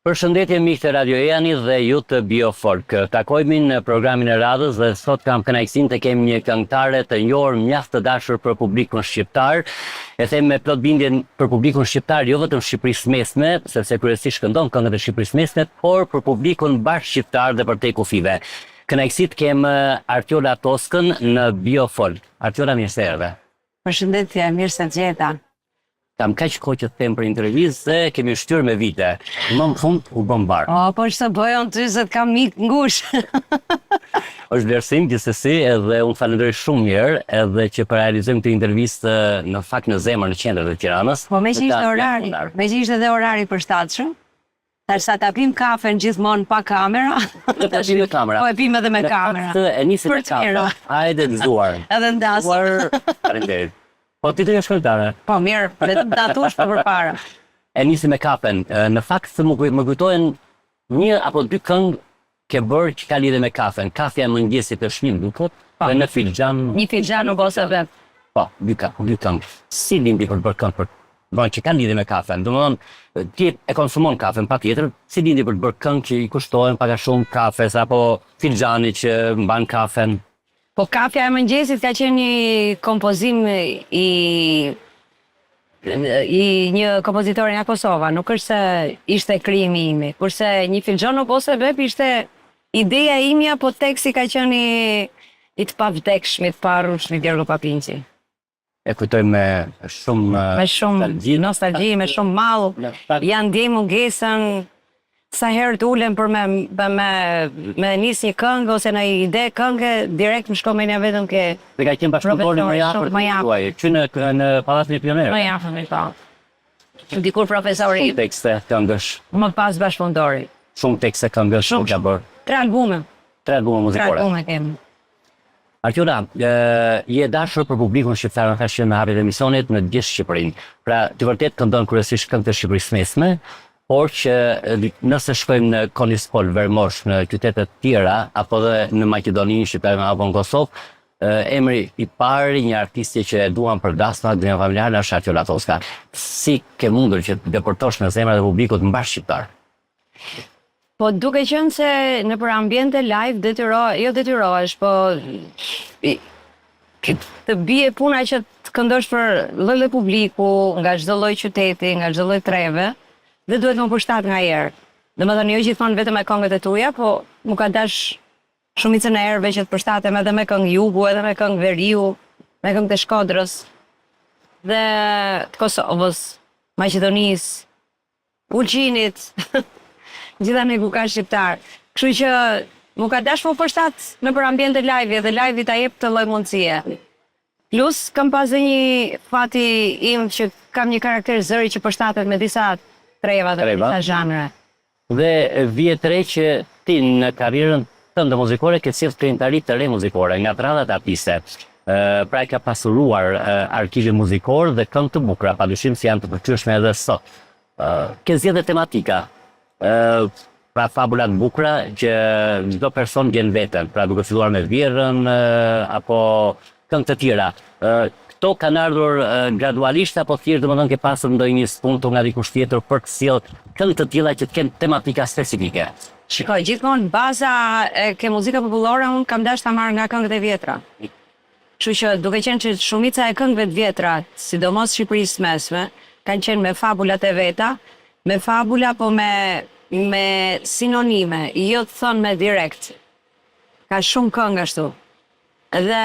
Përshëndetje miq të Radio Jani dhe ju të Biofolk. Takojmë në programin e radhës dhe sot kam kënaqësinë të kemi një këngëtare të njohur mjaft të dashur për publikun shqiptar. E them me plot bindjen për publikun shqiptar, jo vetëm Shqipërisë mesme, sepse kryesisht këndon këngët e Shqipërisë mesme, por për publikun bashkëshqiptar dhe për te kufive. Kënaqësi të kem Artiola Toskën në Biofolk. Artiola, mirë se erdhe. Përshëndetje, mirë se gjeta. Kam kaq kohë që them për intervistë se kemi shtyrë me vite. Më në fund u bëm bar. Po ç'të bëjon ty se të kam mik ngush. Është vlerësim gjithsesi edhe unë falenderoj shumë mirë edhe që për realizojmë këtë intervistë në fakt në zemër në qendër të Tiranës. Po me që ishte orari, me që ishte dhe orari përshtatshëm. Tash sa ta pim kafen gjithmonë pa kamera. Po e pim me kamera. Po e pim edhe me kamera. E nisim me kamera. Hajde nzuar. Edhe ndas. Faleminderit. Po ti të je shkëltare. Po mirë, vetëm ta thuash përpara. E nisi me kafen. Në fakt më kujtohen një apo dy këngë ke bërë që ka lidhje me kafen. Kafja e mëngjesit është një duket, dhe në filxhan. Një filxhan u bosa vet. Po, dy këngë. Si lindi për bërë këngë për bën që kanë lidhje me kafen. Domethënë ti e konsumon kafen patjetër, si lindi për të bërë këngë që i kushtohen pak a shumë kafes apo filxhani që mban kafen. Po kafja e mëngjesit ka qenë një kompozim i një kompozitori nga Kosova, nuk është se ishte krijimi imi, kurse një filxhan ose bep ishte ideja imja, po teksti ka qenë i të pavdekshmit, parrushmit Djergo Papinqi. E kujtoj me shumë nostalgji, me shumë mall. Janë ndjej mungesën sa herë të ulem për me nis një këngë ose në ide këngë, direkt më shko menja vetëm ke... Dhe ka qenë bashkëpunëtori më afër tuaj, që në Pallatin e Pionerëve. Më afër, po. Dikur profesori. Shumë tekste këngësh. Më pas bashkëpunëtori. Shumë tekste këngësh që ka bërë. 3 albume. 3 albume muzikore. 3 albume kemi. Artiola, je dashur për publikun shqiptar, në thashë në hapjet e emisionit në gjithë Shqipërinë. Pra, të vërtet këndon kryesisht këngët e Shqipërisë mesme, por që nëse shkojmë në Konispol, Vermosh, në qytetet tjera, apo dhe në Maqedoni, Shqiptar apo në Kosovë, emri i parë një artisti që e duan për dasma dhe një familjarë është Artiola Toska. Si ke mundur që të depërtosh në zemrat e publikut mbash shqiptar? Po duke qenë se në për ambiente live detyrohesh, po të bie puna që të këndosh për lloj publiku, nga çdo lloj qyteti, nga çdo lloj treve, dhe duhet më përshtat nga herë. Domethënë jo gjithmonë vetëm me këngët e tuaja, po më ka dash shumicën e herëve që të përshtatem edhe me këngë jugu, edhe me këngë veriu, me këngë të Shkodrës, dhe të Kosovës, Maqedonisë, Ulqinit, gjithanë ku ka shqiptar. Kështu që më ka dash më përshtat në për ambiente live dhe live ta jep të lloj mundësie. Plus kam pas dhe një fati im që kam një karakter zëri që përshtatet me disa treva dhe disa zhanre. Dhe vjet re që ti në karrierën tënde muzikore ke sjellë krijimtari të re muzikore nga radhat artiste. Pra ka pasuruar arkivin muzikor dhe këngë të bukura, padyshim se janë të pëlqyeshme edhe sot. Ke zgjedhë tematika. Pra fabulat bukura që çdo person gjen veten, pra duke filluar me Vjerrën apo këngë të tjera. Këto kanë ardhur gradualisht apo thjesht domethënë ke pasur ndonjë spunto nga dikush tjetër për të sjellë këngë të tilla që të kenë tematika specifike? Shikoj, gjithmonë baza ke muzika popullore unë kam dash ta marr nga këngët e vjetra. Kështu që duke qenë që shumica e këngëve të vjetra, sidomos Shqipërisë mesme, kanë qenë me fabulat e veta, me fabula po me sinonime, jo të thonë me direkt. Ka shumë këngë ashtu. Dhe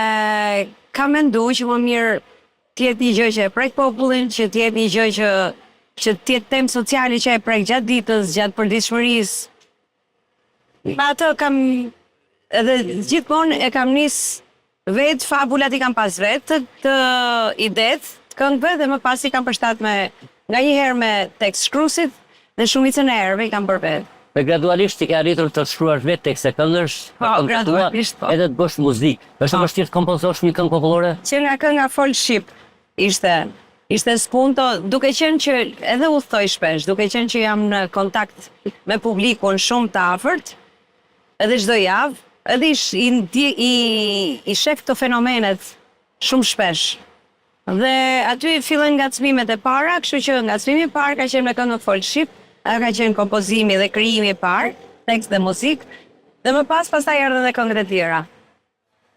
kam menduar që më mirë t'jetë një gjë që e prek popullin, që t'jetë një gjë që t'jetë temë sociale që e prek gjatë ditës, gjatë përditshmërisë. Me atë kam edhe gjithmonë e kam nis vetë fabulat i kam pas vetë të idet të këngëve dhe më pas i kam përshtat me nganjëherë me tekst shkruesit dhe shumicën e herëve i kam bërë vetë. Dhe gradualisht i ke arritur të shkruash vetë tekste këngësh, gradualisht po. Edhe të bësh muzikë. Është vështirë të kompozosh një këngë popullore? Që nga kënga Fol Shqip ishte spunto, duke qenë që edhe udhtoj shpesh, duke qenë që jam në kontakt me publikun shumë të afërt, edhe çdo javë, edhe i shef këto fenomenet shumë shpesh. Dhe aty fillen ngacmimet e para, kështu që ngacmimi i parë ka qenë me këngën Fol Shqip, Ajo ka qenë kompozimi dhe krijimi i parë, tekst dhe muzikë, dhe më pastaj erdhën edhe këngët e tjera.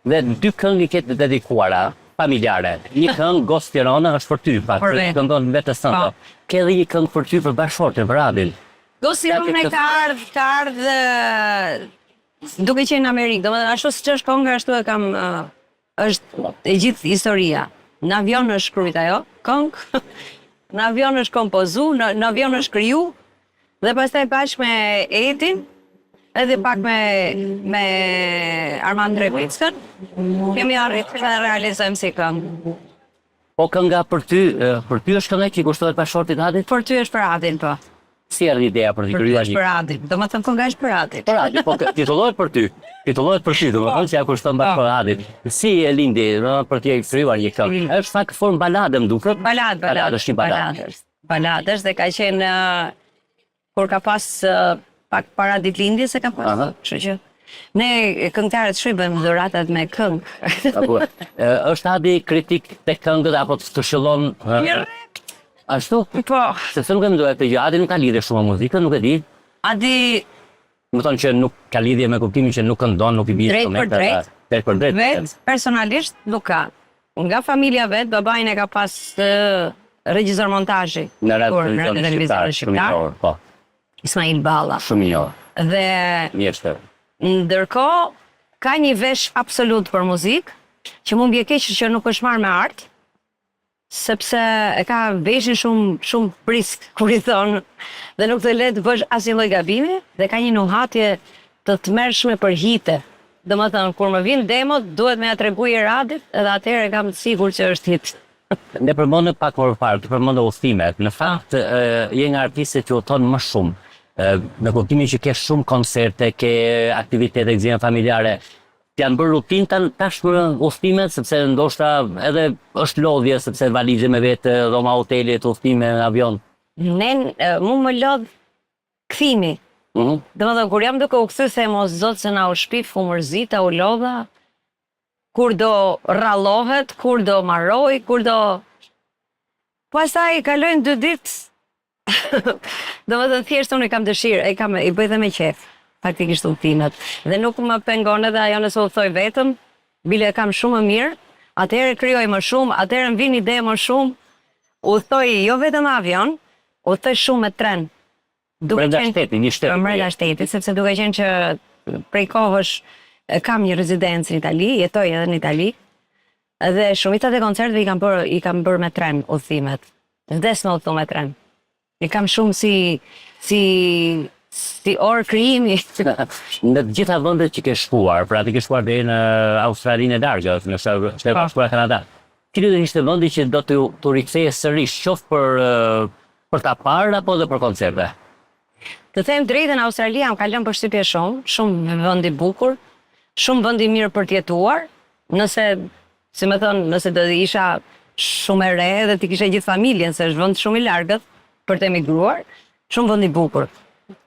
Dhe 2 këngë i ketë dedikuara familjare. Një këngë Gos Tirana është për ty, këndon vetes tënde. Ke edhe një këngë për ty për bashkëshortin, për Adin. Gos Tirana ka ardhur duke qenë në Amerikë, domethënë ashtu siç është kënga ashtu e kam është e gjithë historia. Në avion është shkruajt ajo, këngë. Në avion është kompozu, në avion është kriju, dhe pastaj bashkë me Edin, edhe pak me Armand Repickën, kemi arritur të realizojmë si këngë. Po kënga për ty është kënga që i kushtohet bashkëshortit Adit? Për ty është për Adin, po. Si erdhi ideja për të krijuar një? Për Adin, domethënë kënga është për Adin. Për Adin, po titullohet për ty. Titullohet për ty, domethënë që ja kushton bashkë për Adin. Si e lindi për të krijuar një këngë? Është fakt formë balade më duket. Balad është një balad. Balad është dhe ka qenë kur ka pas pak para ditëlindjes e ka pas. Kështu që ne këngëtarët shqiptar dhuratat me këngë. Është Adi kritik te këngët apo të këshillon? Ashtu? Po. Sepse nuk e mendoj të gjë, Adi nuk ka lidhje shumë me muzikën, nuk e di. Adi më thonë që nuk ka lidhje me kuptimin që nuk këndon, nuk i bie instrumente. Drejt për drejt. Vet personalisht nuk ka. Nga familja vet, babain e ka pas regjisor montazhi. Në televizionin shqiptar. Po. Ismail Balla. Shumë i njohur. Dhe mjeshtër. Ndërkohë ka një vesh absolut për muzikë, që mund bie keq që nuk është marrë me art, sepse e ka veshin shumë prisk kur i thon, dhe nuk të le të bësh asnjë lloj gabimi, dhe ka një nuhatje të tmerrshme për hite. Domethënë kur më vin demo, duhet me ja tregu i Radit, edhe atëherë kam të sigurt që është hit. Ne përmendëm pak më parë, të përmendëm udhëtimet. Në fakt je nga artistët që udhton më shumë. Në kuptimin që ke shumë koncerte, ke aktivitete gëzime familjare. Janë bërë rutinë tashmë udhëtimet, sepse ndoshta edhe është lodhje, sepse valizhe me vetë, dhoma hotelit, udhëtime në avion. Mu më lodh kthimi. Domethënë kur jam duke u kthy se mos zot se na u shpif, u mërzita, u lodha, kur do rrallohet, kur do marroj, kur do... Pastaj kalojnë 2 ditë. Domethënë thjesht unë kam dëshirë, i bëj dhe me qef. Faktikisht udhëtimet. Dhe nuk më pengon edhe ajo nëse u thoj vetëm, bile kam shumë më mirë, atëherë krijoj më shumë, atëherë më vjen ide më shumë, udhtoj jo vetëm avion, udhtoj shumë me tren. Brenda shtetit, një shtet. Brenda shtetit, sepse duke qenë që prej kohësh kam një rezidencë në Itali, jetoj edhe në Itali, dhe shumicat e koncerteve i kam bërë me tren udhëtimet. Vdes me udhëtu me tren. I kam shumë si orë krijimi. Në të gjitha vendet që ke shkuar, pra ti ke shkuar deri në Australinë e largët, në Shtetet Bashkuara Kanada. Cili do ishte vendi që do të riktheje sërish, qoftë për ta parë apo edhe për koncerte? Të them drejtën, Australia më ka lënë përshtypje shumë vend i bukur, shumë vend i mirë për të jetuar. Nëse, si më thon, nëse do isha shumë e re dhe ti kishe gjithë familjen, se është vend shumë i largët për të emigruar, shumë vend i bukur.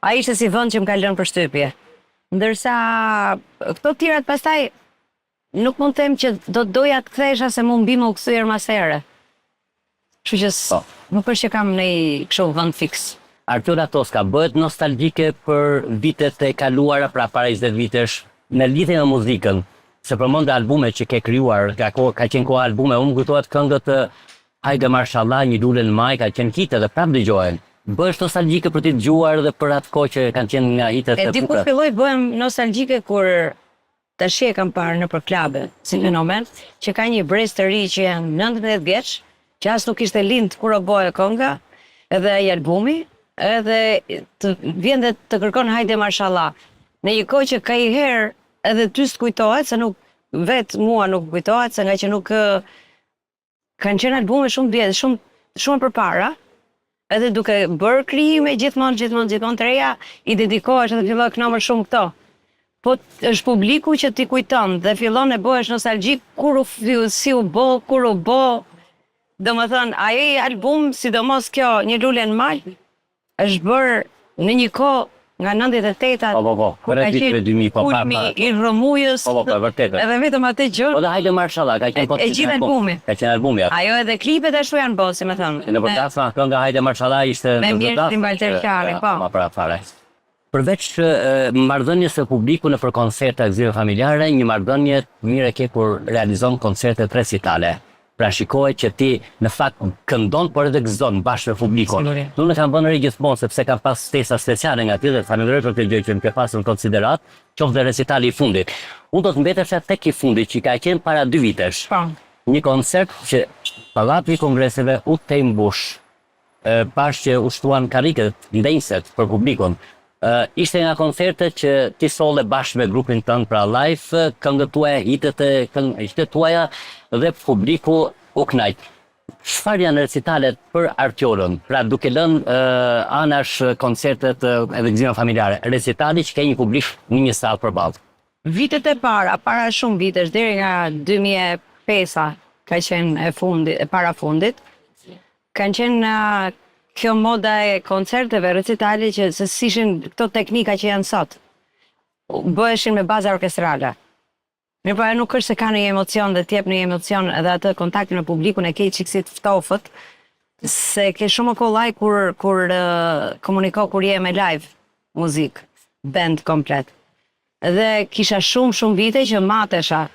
Ai ishte si vend që më ka lënë përshtypje. Ndërsa këto tjerat pastaj nuk mund të them që do doja të kthesha se mund mbi më u kthyer mas here. Kështu që nuk është që kam në kështu vend fiks. Artura Toska bëhet nostalgjike për vitet e kaluara, pra para 20 vitesh, në lidhje me muzikën. Se përmend albumet që ke krijuar, ka qenë koha albume, unë kujtohet këngët Hajde Marshallah, Një lule në maj, ka qenë hite dhe prapë dëgjohen. Bëhesh nostalgjike për t'i dëgjuar dhe për atë kohë që kanë qenë nga hitet e bukura. E di kur filloi bëhem nostalgjike kur tash e kam parë nëpër klabe, si fenomen, që ka një brez të ri që janë 19 vjeç, që as nuk ishte lind kur u bëhe kënga, edhe ai albumi, edhe të vjen dhe të kërkon Hajde Marshallah. Në një kohë që ka i herë edhe ty s'kujtohet, se nuk vetë mua nuk kujtohet, se nga që nuk kanë qenë albume shumë vjetë, shumë përpara, edhe duke bërë krijime gjithmonë të reja, i dedikohesh dhe fillon kënaqësh shumë këto. Po është publiku që ti kujton dhe fillon e bëhesh nostalgjik kur u bë. Domethënë, ai album, sidomos kjo Një lule në mal, është bërë në një kohë nga 98-at, Po, kur ka vitet 2000, po, kulmi i Rrëmujës, Po, vërtet. edhe vetëm atë gjë, Po dhe hajde Marshallah, ka qenë e gjithë albumi. Ka qenë albumi atë. Ajo edhe klipet ashtu janë bo, si më thëmë. Në përkatësa, kënga hajde Marshallah ishte... Me mjeshtin Balterqari, po. Ma pra fare. Përveç marrëdhënies së publiku në për koncerte gëzime familjare, një marrëdhënie mirë e ke kur realizon koncerte recitale. Pra shikohet që ti në fakt këndon por edhe gëzon bashkë me publikun. Unë kam vënë re gjithmonë sepse kam pas stesa speciale nga ti dhe falenderoj për këtë gjë që më ke pasur në konsiderat, qoftë dhe recitali i fundit. Unë do të mbetesha tek i fundit që ka qenë para 2 vitesh. Po. Një koncert që Pallati i Kongreseve u te mbush. Pas që u shtuan karriket, ndenjëset për publikun. Ishte nga koncertet që ti solle bashkë me grupin tënd pra live, këngët tuaja, hitet tuaja dhe publiku u knajt. Çfarë janë recitalet për Artiorin? Pra duke lënë anash koncertet edhe gëzime familjare, recitali që ka një publik në një sallë përballë. Vitet e para shumë vitesh, deri nga 2005-a ka qenë e para fundit, kanë qenë kjo moda e koncerteve, recitale që se s'ishin këto teknika që janë sot. Bëheshin me baza orkestrale. Mirë po nuk është se ka një emocion dhe t'jep një emocion edhe atë kontaktin me publikun e ke qikësit ftofët, se ke shumë kollaj kur komuniko kur je me live muzik, band komplet. Dhe kisha shumë vite që matesha.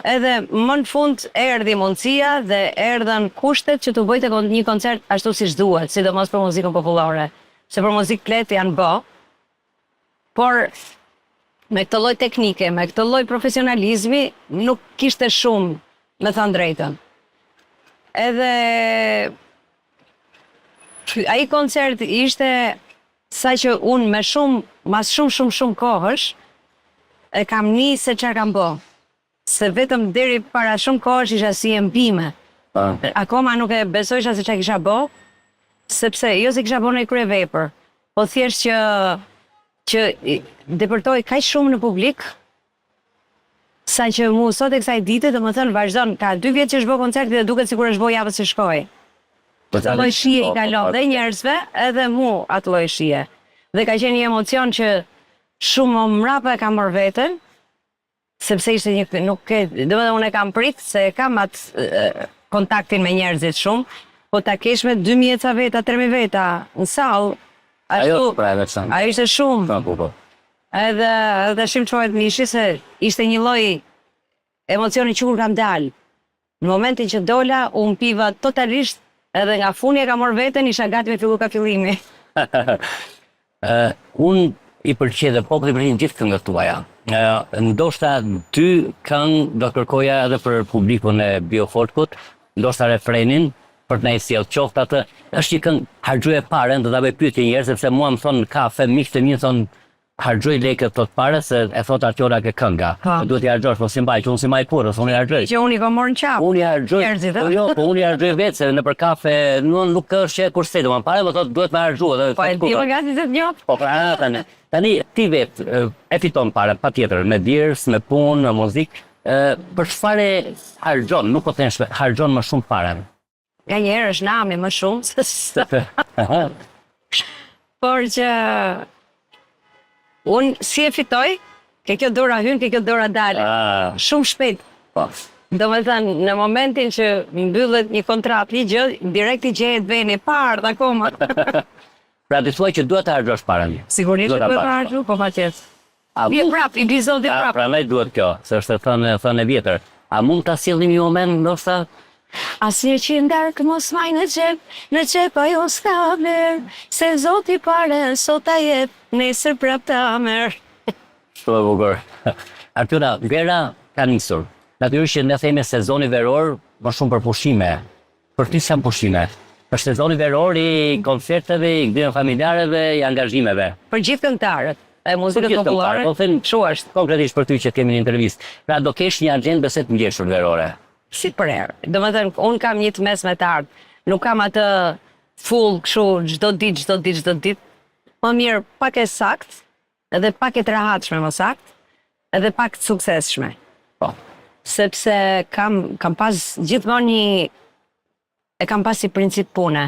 Edhe më në fund erdhi mundësia dhe erdhen kushtet që të bëjtë një koncert ashtu si duhet, sidomos për muzikën popullore. Se për muzikë plet janë bë, por me këtë lloj teknike, me këtë lloj profesionalizmi, nuk kishte shumë, me thënë drejtën. Edhe ai koncert ishte sa që unë me mas shumë kohësh, e kam nisë se çfarë kam bë. Se vetëm deri para shumë kohësh isha si e mbime. Akoma nuk e besojsha se çfarë kisha bë, sepse jo se kisha bërë një kryevepër, po thjesht që depërtoj kaq shumë në publik, sa që mu sot e kësaj dite dhe më thënë vazhdon, ka 2 vjetë që është bë koncerti dhe duket sikur është bë javës së shkoj. Atë lloj shije i kalon dhe njerëzve edhe mu atë lloj shije. Dhe ka qenë një emocion që shumë më mrapa e kam marrë veten, sepse ishte domethënë unë e kam prit se kam atë kontaktin me njerëzit shumë, po ta kesh me 2000 ca veta, 3000 veta në sallë, ajo ishte shumë. Edhe shumë çohet mishi se ishte një lloj emocioni që kur kam dalë. Në momentin që dola, unë piva totalisht edhe nga funi e kam marrë veten, isha gati me fillu ka fillimi. Unë i përqej dhe populli pëlqejnë gjithë këngët tuaja. Ndoshta ty këngë do kërkoja edhe për publikun e Biofolkut, ndoshta refrenin për të na sjell qoftë atë. Është një këngë harxhoje parë, do ta bëj pyetje një herë sepse mua më thon kafe, miqtë mi thon harxhoj lekët tot pare se e thot Artiora ke kënga. Duhet i harxhosh, po si mbaj, që unë si mbaj kurrës, unë i harxhoj. Që unë i kam marrë në qafë. Unë i harxhoj. Jo, po unë i harxhoj vetë se nëpër kafe nuk është kurse, domethënë para do thotë duhet më harxhuar. Po e di më gati se të njoh. Po pra tani ti vetë e fiton para patjetër me dirs, me punë, me muzikë. Për çfarë harxhon? Nuk po them harxhon më shumë parë. Nganjëherë është nami më shumë se por që unë si e fitoj, ke kjo dora hyn, ke kjo dora dale. Shumë shpejt. Domethënë, në momentin që mbyllet një kontratë, një gjë, direkt i gjehet veni parë akoma. Pra ti thua që duhet të harxhosh parën. Sigurisht duhet të harxhu, po patjetër. Vjen prap, i bizodi prap. Prandaj duhet kjo, se është thënë e vjetër. A mund ta sjellim një moment ndoshta? Asnjë që ndark mos maj në qep ajo s'ka vlerë, se Zoti pare sot ta jep, nesër prap ta merr. Shumë e bukur. Artiora, vera ka nisur. Natyrisht që ne themi sezoni veror më shumë për pushime. Për ti janë pushime. Është sezoni veror i koncerteve, i gëzimeve familjareve, i angazhimeve. Për gjithë këngëtarët e muzikës popullore. Po them kështu është. Konkretisht për ty që kemi një intervistë. Pra do kesh një agjendë beset ngjeshur verore. Si për herë. Domethënë, unë kam një të mesmetar. Nuk kam atë full kështu çdo ditë. Më mirë pak e sakt, edhe pak e të rahatshme më sakt, edhe pak të suksesshme. Po. Sepse kam pas gjithmonë e kam pas si princip pune.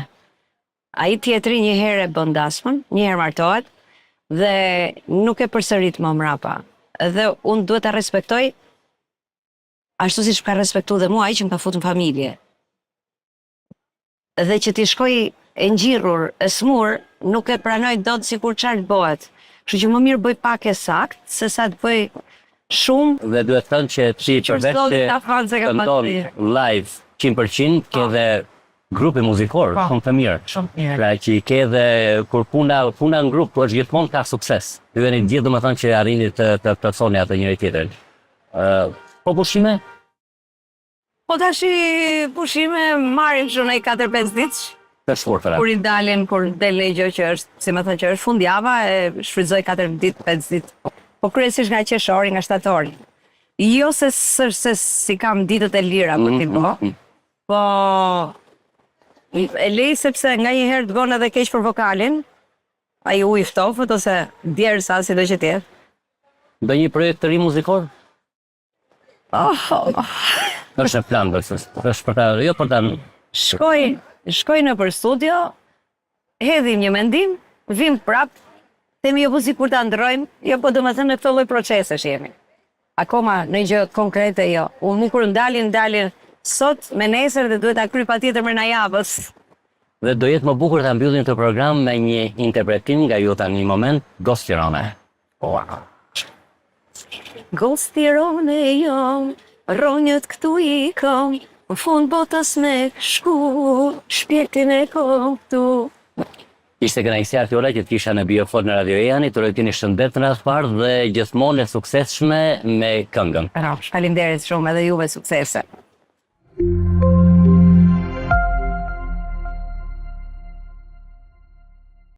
Ai tjetri një herë e bën dasmën, një herë martohet, dhe nuk e përsërit më mrapa. Dhe unë duhet ta respektoj ashtu siç ka respektuar dhe mua ai që më ka futur në familje. Dhe që ti shkoj e ngjirrur, e smur, nuk e pranoj dot sikur çfarë bëhet. Kështu që më mirë bëj pak e sakt, se sa të bëj shumë. Dhe duhet thënë që ti përveç Qërstolli ta fanë se ka këndon live 100%, ke dhe grupe muzikor, shumë të mirë. Shumë mirë. Pra që i ke dhe kur puna në grup, ku është gjithmonë ka sukses. Ju jeni gjithë domethënë që arrini të plotësoni atë njëri tjetrin. Po pushime? Po tash pushime marrim shumë ai 4-5 ditë. Të shkurtëra. Kur i dalin, kur del një gjë që është, si më thënë që është fundjava, e shfrytëzoj 4 ditë, 5 ditë. Po kryesisht nga qershori, nga shtatori. Jo se si kam ditët e lira për t'i bë, po e lej sepse nga një herë të gona edhe keq për vokalin, ai u i ftofët ose djersa si do që tjetë. Do një projekt të ri muzikor? Është në plan, është për ta, jo për ta. Shkoj në për studio, hedhim një mendim, vim prap, themi jo po si kur ta ndrojmë, jo po do më thënë në këto lloj procesesh jemi. Akoma në gjë konkrete jo. Unë kur ndalin sot me nesër dhe duhet ta kryj patjetër mrena javës. Dhe do jetë më bukur ta mbyllim këtë program me një interpretim nga ju tani një moment, Ghost Tirone. Wow. Ghost Tirone jom, ronjët këtu i kom, në fund botës me shku, shpirtin e kom këtu. Ishte kënaqësi Artiola që të kisha në Biofon në Radio Ejani, të rojtini shëndet në radhë parë dhe gjithmonë e suksesshme me këngën. Faleminderit shumë edhe juve suksese.